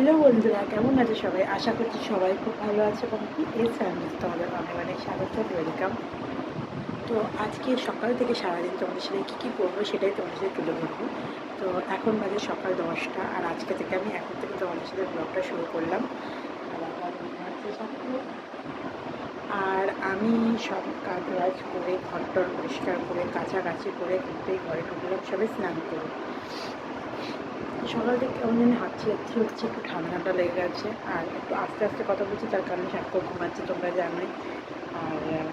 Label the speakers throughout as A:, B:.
A: Hello বন্ধুরা, কেমন আছে সবাই? আশা করছি সবাই খুব ভালো আছে এবং তোমাদের অনেক অনেক স্বাগত, ওয়েলকাম। তো আজকে সকাল থেকে সারাদিন তোমাদের সাথে কী কী করবো সেটাই তোমাদের সাথে তুলে ধরবো। তো এখন বাজে সকাল 10টা, আর আজকে থেকে আমি এখন থেকে তোমাদের সাথে ব্লগটা শুরু করলাম। আর আমি সব কাজ বাজ করে ঘরটর পরিষ্কার করে কাছাকাছি করে ঘরে ঢুকলাম, সবাই স্নান করে। সকাল থেকে কেমন যেন হাঁচি হচ্ছে, একটু ঠান্ডা লেগে গেছে, আর একটু আস্তে আস্তে কথা বলছি, তার কারণে সাক্ষর ঘুমাচ্ছে, তোমরা জানোই। আর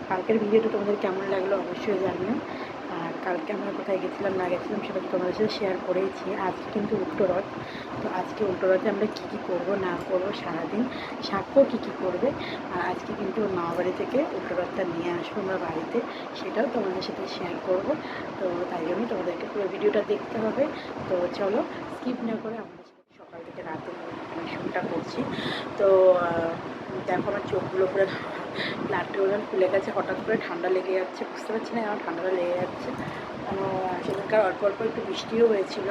A: কালকের ভিডিওটা তোমাদের কেমন লাগলো অবশ্যই জানিও। আর কালকে আমরা কোথায় গেছিলাম না গেছিলাম সেটা তো তোমাদের সাথে শেয়ার করেইছি। আজকে কিন্তু উল্টো রথ। তো আজকে উল্টো রথে আমরা কী কী করবো না করবো সারাদিন, সাক্ষর কী কী করবে, আর আজকে কিন্তু ওর মা বাড়ি থেকে উল্টো রথটা নিয়ে আসবো আমরা বাড়িতে, সেটাও তোমাদের সাথে শেয়ার করব। তো তাই জন্যই তোমাদেরকে পুরো ভিডিওটা দেখতে হবে। তো চলো স্কিপ না করে আমাদের সাথে সকাল থেকে রাতে শুরুটা করছি। তো দেখো আমার চোখগুলো পুরো ব্লাডটা খুলে গেছে, হঠাৎ করে ঠান্ডা লেগে যাচ্ছে, বুঝতে পারছি না আমার ঠান্ডাটা লেগে যাচ্ছে। সেদিনকার অল্প অল্প একটু বৃষ্টিও হয়েছিল,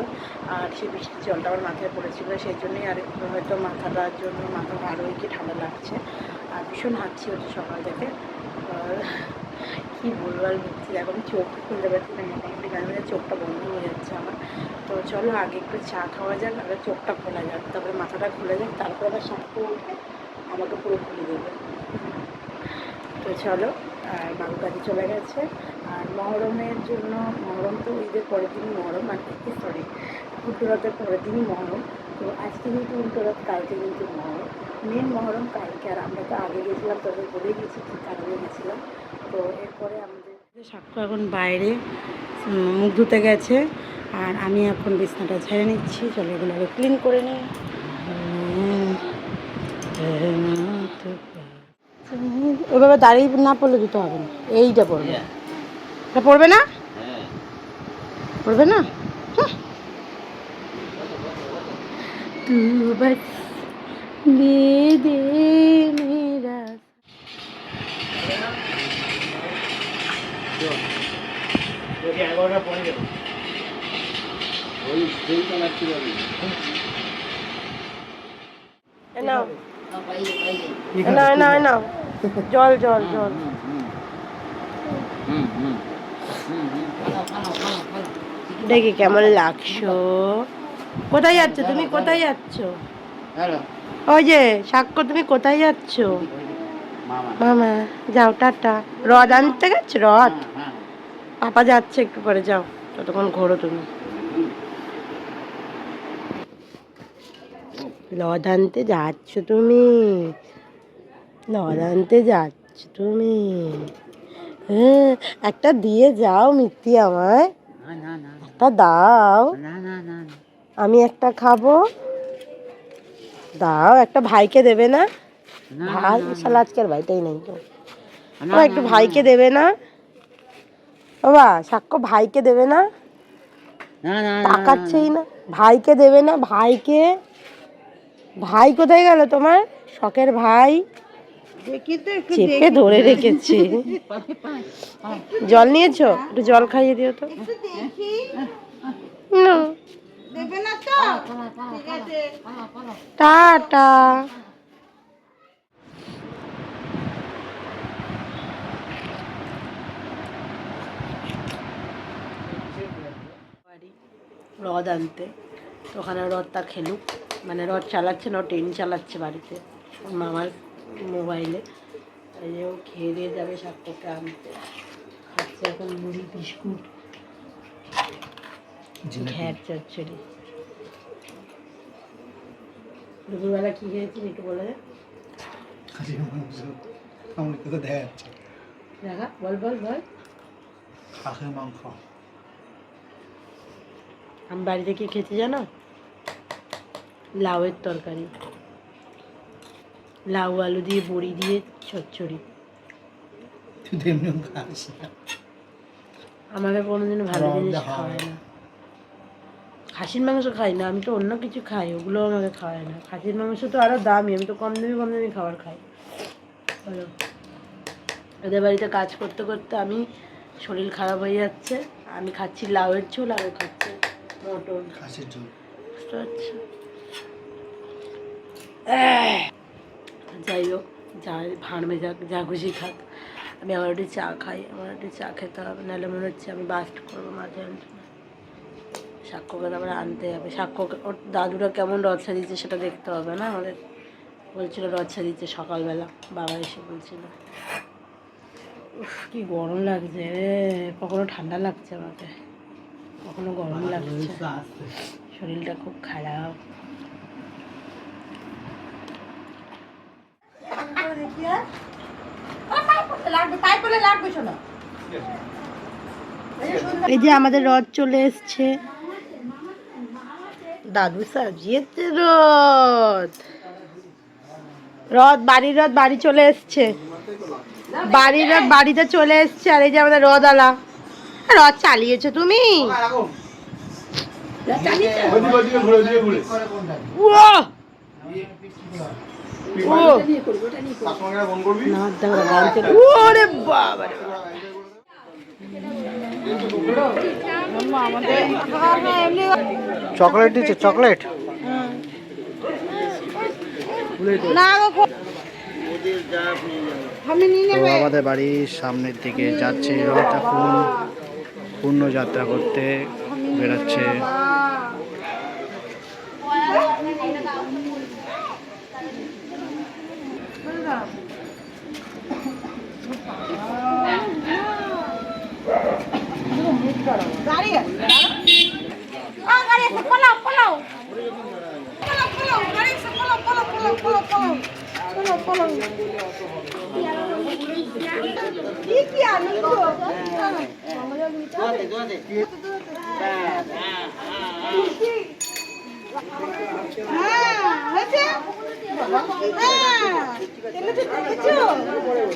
A: আর সেই বৃষ্টির জলটা আমার মাথায় পড়েছিল, সেই জন্যই আর হয়তো মাথাটার জন্য মাথা আরও কি ঠান্ডা লাগছে। আর ভীষণ হাঁচি হচ্ছে সকাল থেকে। কী বলবো আর বুঝছি, এখন চোখ খুলতে পারছি না, মোটামুটি গায়ে চোখটা বন্ধ হয়ে যাচ্ছে আমার। তো চলো আগে একটু চা খাওয়া যাক, আগে চোখটা খোলা যাক, তারপরে মাথাটা খুলে যাক, তারপরে আবার সাঁকো উঠে আমাকে পুরো খুলে দেবে। তো চলো, আর বাবু কাজে চলে গেছে। আর মহরমের জন্য, মহরম তো ঈদের পরের দিনই মহরম, আর সরি উল্টো রথের পরের দিনই মহরম। তো আজকে কিন্তু উল্টো রথ, কালকে কিন্তু মহরম, মেন মহরম কালকে। আর আমরা তো আগে গেছিলাম, তোদের বলে গেছি কী কারণে গেছিলাম। তো এরপরে আমাদের সাক্ষ্য এখন বাইরে মুখ ধুতে গেছে, আর আমি এখন বিছনাটা ঝেড়ে নিচ্ছি। চলো এগুলো আগে ক্লিন করে নিই। ওইভাবে দাঁড়িয়ে না পড়লে জুতো হবে না, এইটা পড়বে, এটা পড়বে না, পড়বে না। তু বাস দে দে মেরা। নাও জল জল জল। দেখি কেমন লাগছো। কোথায় যাচ্ছ তুমি, কোথায় যাচ্ছ? ওই যে সাক্ষ্য, তুমি কোথায় যাচ্ছ? মামা যাও, টাটা। রদ আনতে গেছো? রদ পাপা যাচ্ছে একটু পরে, যাও ততক্ষণ ঘোরো তুমি। রদ আনতে যাচ্ছ তুমি, রদ আনতে যাচ্ছ তুমি। হ্যাঁ, একটা দিয়ে যাও মিত্তি, আমায় একটা দাও, আমি একটা খাবো। দাও একটা, ভাইকে দেবে না? ভাই শালা আজকের ভাইটাই নেই তো, একটু ভাইকে দেবে না বাবা? সাক্ষ্য ভাইকে দেবে না? তাকাচ্ছেই না, ভাইকে দেবে না? ভাইকে, ভাই কোথায় গেল তোমার শখের ভাই? চেপে ধরে রেখেছে। জল নিয়েছো? একটু জল খাইয়ে দিও তো। টাটা। রদ আনতে, তো ওখানে রদটা খেলুক, মানে রদ চালাচ্ছে না, ট্রেন চালাচ্ছে বাড়িতে ওর মামার মোবাইলে। এই যে ও খেয়ে দিয়ে যাবে সাক্ষ্যকে আনতে, খাচ্ছে এখন মুড়ি বিস্কুট ঘ্যাট চচ্চড়ি। দুপুরবেলা কী খেয়েছিস একটু বলে দে। দেখা, বল বল বল। মাংস। আমি বাড়িতে কি খেতে জানো? লাউয়ের তরকারি, লাউ আলু দিয়ে বড়ি দিয়ে চচ্চড়ি। আমাকে কোনোদিনও ভালো জিনিস খাওয়ায় না। খাসির মাংস খাই না আমি, তো অন্য কিছু খাই, ওগুলো আমাকে খাওয়ায় না। খাসির মাংস তো আরও দামি, আমি তো কম দামি খাবার খাই। বলো, ওদের বাড়িতে কাজ করতে করতে আমি শরীর খারাপ হয়ে যাচ্ছে, আমি খাচ্ছি লাউয়ের ঝোল, আর খাচ্ছে মটন খাসির ঝোল, বুঝতে পারছি। যাই হোক, যা ভাঁড়মে যাক, যা খুশি খাক, আমি আমার একটু চা খাই, আমার একটু চা খেতে হবে, নাহলে মনে হচ্ছে আমি বাস্ট করবো মাঝে মাঝে। সাক্ষ্যকে আবার আনতে হবে, সাক্ষ্যকে ওর দাদুরা কেমন রদ সাজিয়েছে সেটা দেখতে হবে না আমাদের। বলছিল রদ সাজিয়েছে সকালবেলা, বাবা এসে বলছিল। উফ কি গরম লাগছে রে, কখনো ঠান্ডা লাগছে আমাকে, কখনো গরম লাগছে, শরীরটা খুব খারাপ। এই যে আমাদের রথ চলে এসছে, দাদু সাজিয়েছে রথ, রথ বাড়ির রথ বাড়ি চলে এসছে, বাড়ির রথ বাড়িতে চলে এসছে। আর এই যে আমাদের রথ আলা, রথ চালিয়েছো তুমি?
B: চকলেট দিচ্ছে, চকলেট তো আমাদের বাড়ির সামনের দিকে যাচ্ছে রথ, এখন পূর্ণ যাত্রা করতে বেরোচ্ছে।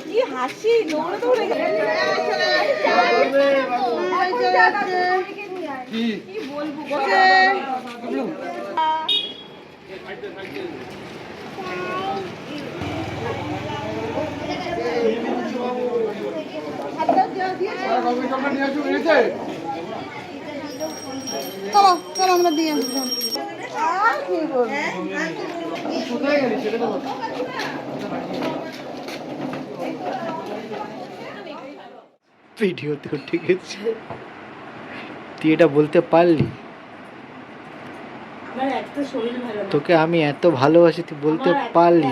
A: কি হাসি, দৌড়ে দৌড়ে কি বলবো। চলো চলো আমরা দিয়ে
B: ভিডিওতে উঠে গেছে, তুই এটা বলতে পারলি? তোকে আমি এত ভালোবাসি, তুই বলতে পারলি?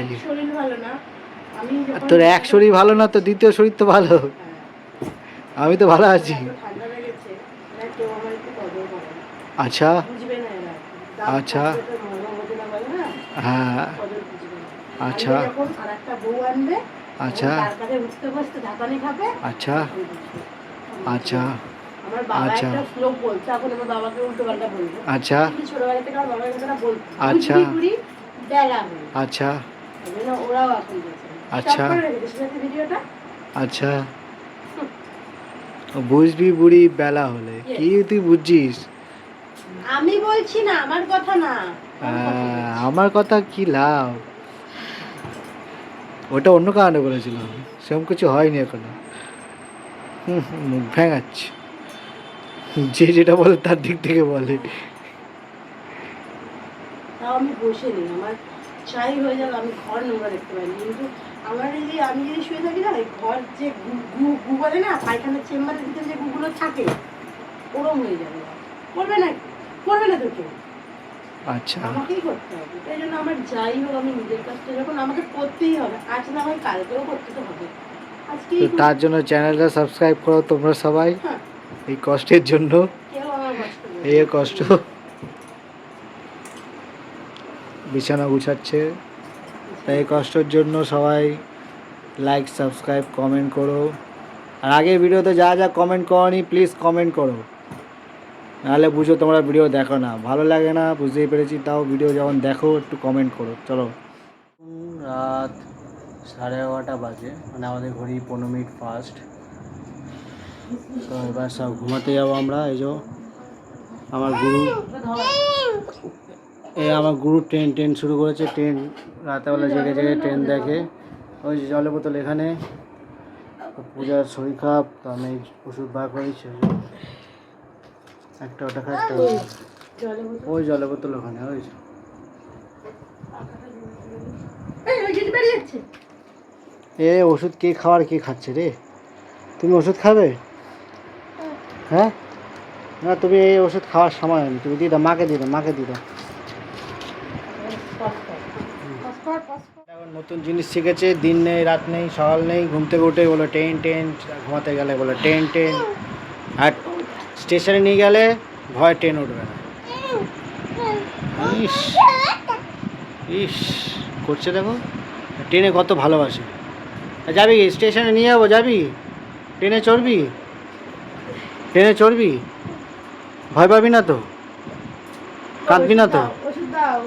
B: তোর এক শরীর ভালো না তো দ্বিতীয় শরীর তো ভালো, আমি তো ভালো আছি। আচ্ছা আচ্ছা, হ্যাঁ আচ্ছা আচ্ছা আচ্ছা আচ্ছা আচ্ছা আচ্ছা আচ্ছা আচ্ছা আচ্ছা আচ্ছা, বুঝবি বুড়ি বেলা হলে, কি তুই বুঝছিস?
A: আমি বলছি না, আমার কথা না।
B: আমার কথা কি লাভ, ওটা অন্য কারণে বলেছিলাম, সেরকম কিছু হয়নি এখনো। মুখ ভেঙাচ্ছে, যে যেটা বলে তার দিক থেকে বলে।
A: তাও আমি বসে নিই, আমার চাই হয়ে যাবে, আমি ঘর নোংরা দেখতে পাইনি, কিন্তু আমার এই যে আমি যদি শুয়ে থাকি না, ঘর যে গু বলে না, পায়খানার চেম্বারের ভিতরে যে গুগুলো থাকে ওরম হয়ে যাবে। করবে না, করবে না তো কেউ,
B: আচ্ছা
A: আমাকেই করতে হবে। তাই জন্য আমার যাই হোক, আমি নিজের কাজটা যখন আমাকে করতেই হবে, আজ না হয় কালকেও করতে তো হবে। আজকে
B: তার জন্য চ্যানেলটা সাবস্ক্রাইব করো তোমরা সবাই, এই কষ্টের জন্য।
A: কেউ আমার কষ্ট,
B: এই কষ্ট, বিছানা গুছাচ্ছে, তাই এই কষ্টের জন্য সবাই লাইক সাবস্ক্রাইব কমেন্ট করো। আর আগের ভিডিওতে যা যা কমেন্ট করনি প্লিজ কমেন্ট করো, নাহলে বুঝো তোমরা ভিডিও দেখো না, ভালো লাগে না বুঝতেই পেরেছি, তাও ভিডিও যখন দেখো একটু কমেন্ট করো। চলো, রাত 11:30 বাজে, মানে আমাদের ঘড়ি 15 মিনিট ফাস্ট। তো এবার সব ঘুমাতে যাবো আমরা। এই যে আমার গুরু, আমার গুরু ট্রেন শুরু করেছে, ট্রেন রাতেবেলা জেগে জেগে ট্রেন দেখে। ওই যে জলের বোতল এখানে, পূজার শরীর খারাপ, তো আমি ওষুধ বার করেছি, একটা ওটা খাই, একটা ওই জলের বোতল ওখানে, ওই
A: যেতে বেরিয়ে যাচ্ছে।
B: এ ওষুধ কে খাওয়ার কে খাচ্ছে রে? তুমি ওষুধ খাবে? হ্যাঁ, না তুমি এই ওষুধ খাওয়ার সময় হয়নি, তুমি দিয়ে দাও, মাকে দিয়ে দাও, মাকে দিয়ে দাও। এখন নতুন জিনিস শিখেছে, দিন নেই রাত নেই সকাল নেই, ঘুম থেকে উঠে বলো ট্রেন ট্রেন, ঘুমাতে গেলে বলো ট্রেন ট্রেন, আর স্টেশনে নিয়ে গেলে ভয় ট্রেন উঠবে না। ইস ইস করছে দেখো, ট্রেনে কত ভালোবাসে। যাবি স্টেশনে নিয়ে যাবো, যাবি ট্রেনে চড়বি, ট্রেনে চড়বি, ভয় পাবি না তো, কাঁদবি না তো?
A: ওষুধ দাও।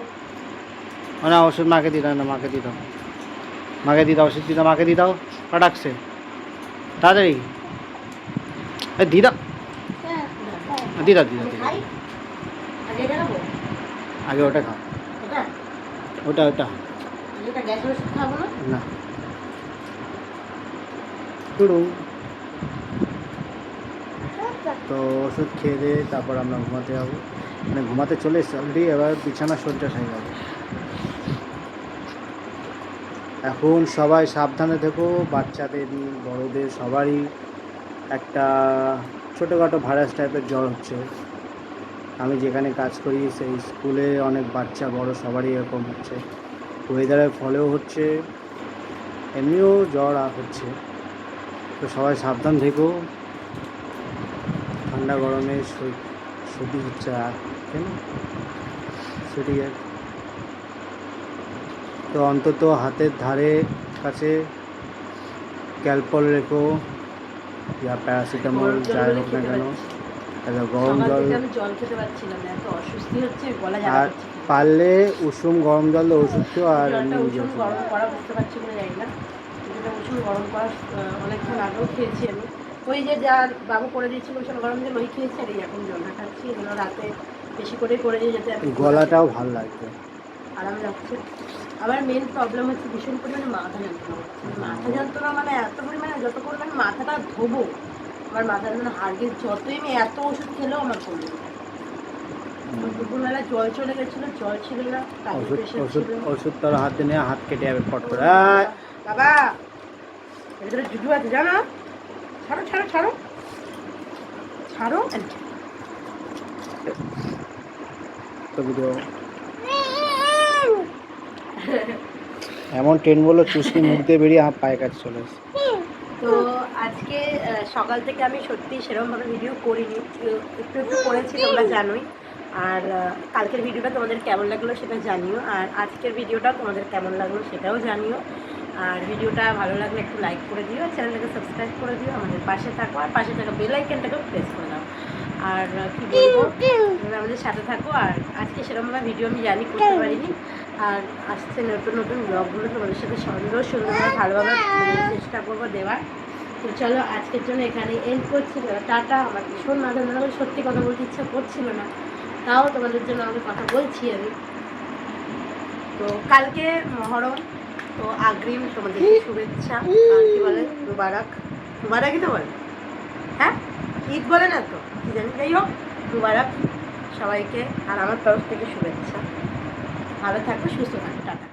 B: না ওষুধ মাকে দিয়ে দাও, না মাকে দিয়ে দাও, মাকে দিয়ে দাও, ওষুধ দিয়ে দাও, মাকে দিয়ে দাও, ডাকছে তাড়াতাড়ি, দিয়ে দাও, দিয়ে দাও, দিয়ে দাও, দিয়ে দাও।
A: আগে এটা খাবো,
B: আগে ওটা খাও,
A: এটা
B: ওটা ওটা
A: এটা গ্যাসের ওষুধ খাবো না।
B: না টুডু। তো ওষুধ খেয়ে দিয়ে তারপর আমরা ঘুমাতে যাবো, মানে ঘুমাতে চলে এসছি অলরেডি, এবার বিছানা শয্যা হয়ে যাবে। এখন সবাই সাবধানে থেকো, বাচ্চাদের বড়দের সবারই একটা ছোটোখাটো ভাইরাস টাইপের জ্বর হচ্ছে। আমি যেখানে কাজ করি সেই স্কুলে অনেক বাচ্চা বড় সবারই এরকম হচ্ছে, ওয়েদারের ফলেও হচ্ছে, এমনিও জ্বর হচ্ছে। তো সবাই সাবধান থেকো, ঠান্ডা গরমে সর্দি হচ্ছে, আর কেন সর্দি। তো অন্তত হাতের ধারে কাছে ক্যালপল রেখো, যা প্যারাসিটামল যাই হোক না কেন, গরম জল,
A: আমি জল খেতে পারছিলাম না, এত অস্বস্তি হচ্ছে, গলা
B: আর
A: জ্বালা
B: পারলে উষুম গরম জল দিয়ে ওষুধ খেও, আর
A: জলটা
B: এমনি নিজে
A: উষুম
B: ওষুধ
A: গরম করা বুঝতে পারছি কিনা জানি না, যেটা উষুম গরম করা অনেকক্ষণ আগেও খেয়েছি আমি, ওই যে যা বাবু করে দিয়েছিল উষুম গরম জল ওই খেয়েছি, আর এই এখন জলটা খাচ্ছি, এগুলো রাতে বেশি করে দিয়ে যাতে
B: গলাটাও ভালো লাগবে,
A: আরাম লাগছে। আবার মেন প্রবলেম হচ্ছে ভীষণ পরিমাণে মাথা যন্ত্রণা হচ্ছে, মাথা যন্ত্রণা মানে এত পরিমাণে, যত পরিমাণে মাথাটা ধোবো আমার মাথা যন্ত্রণা হাড়গির, যতই আমি এত ওষুধ খেলেও আমার কমবে না। দুপুরবেলা জল চলে গেছিলো, জল ছিল না,
B: ওষুধ তোর হাতে নিয়ে হাত কেটে যাবে ফট করে।
A: বাবা এদের জুজু আছে জানো, ছাড়ো ছাড়ো ছাড়ো ছাড়ো।
B: তো ভিডিও এমন ট্রেন বলো চুষনি মুখ দিয়ে বেরিয়ে আমার পায়ের কাছে চলে এসেছে।
A: তো আজকে সকাল থেকে আমি সত্যি সেরকমভাবে ভিডিও করিনি, একটু একটু করেছি তোমরা জানোই, আর কালকের ভিডিওটা তোমাদের কেমন লাগলো সেটা জানিও, আর আজকের ভিডিওটা তোমাদের কেমন লাগলো সেটাও জানিও, আর ভিডিওটা ভালো লাগলে একটু লাইক করে দিও, আর চ্যানেলটাকে সাবস্ক্রাইব করে দিও, আমাদের পাশে থাকো, আর পাশে থাকা বেল আইকনটাকেও প্রেস করে দাও, আর কি বলবো আমাদের সাথে থাকো। আর আজকে সেরকমভাবে ভিডিও আমি জানি করতে পারিনি, আর আসছে নতুন নতুন ব্লগগুলো তোমাদের সাথে সুন্দরভাবে ভালোভাবে চেষ্টা করবো দেওয়ার। তো চলো আজকের জন্য এখানে এন্ড করছি, টাটা। আমার ভীষণ মাথা ধরে সত্যি কথা বলতে ইচ্ছা করছিল না, তাও তোমাদের জন্য আমাকে কথা বলছি আমি। তো কালকে মহরম, তো আগ্রিম তোমাদের শুভেচ্ছা, আর কি বলে মুবারকই তো বলে, হ্যাঁ ঈদ বলে না তো কি জানি, যাই হোক মুবারক সবাইকে, আর আমার তরফ থেকে শুভেচ্ছা। ভালো থাকো, সুস্থ থাকো, টাটা।